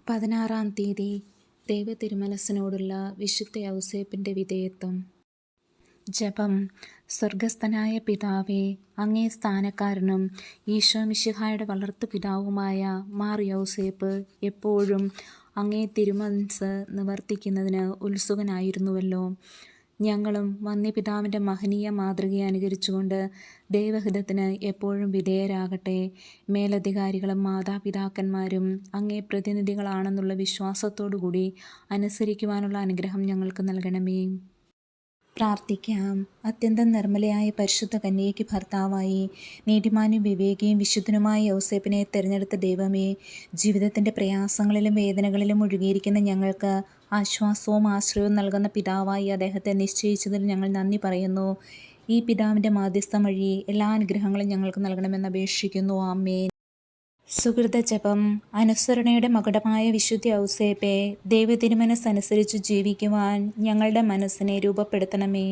16-ാം തീയതി ദൈവ തിരുമനസ്സിനോടുള്ള വിശുദ്ധ യൗസേപ്പിൻ്റെ വിധേയത്വം. ജപം. സ്വർഗസ്ഥനായ പിതാവേ, അങ്ങേ സ്ഥാനക്കാരനും ഈശോ മിശിഹായുടെ വളർത്തു പിതാവുമായ മാർ യൗസേപ്പ് എപ്പോഴും അങ്ങേ തിരുമനസ്സ് നിവർത്തിക്കുന്നതിന് ഉത്സുകനായിരുന്നുവല്ലോ. ഞങ്ങളും വന്യപിതാവിൻ്റെ മഹനീയ മാതൃകയെ അനുകരിച്ചുകൊണ്ട് ദൈവഹിതത്തിന് എപ്പോഴും വിധേയരാകട്ടെ. മേലധികാരികളും മാതാപിതാക്കന്മാരും അങ്ങേ പ്രതിനിധികളാണെന്നുള്ള വിശ്വാസത്തോടുകൂടി അനുസരിക്കുവാനുള്ള അനുഗ്രഹം ഞങ്ങൾക്ക് നൽകണമേ. പ്രാർത്ഥിക്കാം. അത്യന്തം നിർമ്മലയായ പരിശുദ്ധ കന്യകയ്ക്ക് ഭർത്താവായി നീതിമാനും വിവേകിയും വിശുദ്ധനുമായ യൗസേപ്പിനെ തിരഞ്ഞെടുത്ത ദൈവമേ, ജീവിതത്തിൻ്റെ പ്രയാസങ്ങളിലും വേദനകളിലും ഒഴുകിയിരിക്കുന്ന ഞങ്ങൾക്ക് ആശ്വാസവും ആശ്രയവും നൽകുന്ന പിതാവായി അദ്ദേഹത്തെ നിശ്ചയിച്ചതിൽ ഞങ്ങൾ നന്ദി പറയുന്നു. ഈ പിതാവിൻ്റെ മാധ്യസ്ഥം വഴി എല്ലാ അനുഗ്രഹങ്ങളും ഞങ്ങൾക്ക് നൽകണമെന്ന് അപേക്ഷിക്കുന്നു. ആമേൻ. സുഹൃത ജപം. അനുസരണയുടെ മകുടമായ വിശുദ്ധ യൗസേപ്പെ, ദൈവ തിരുമനസ്സനുസരിച്ച് ജീവിക്കുവാൻ ഞങ്ങളുടെ മനസ്സിനെ രൂപപ്പെടുത്തണമേ.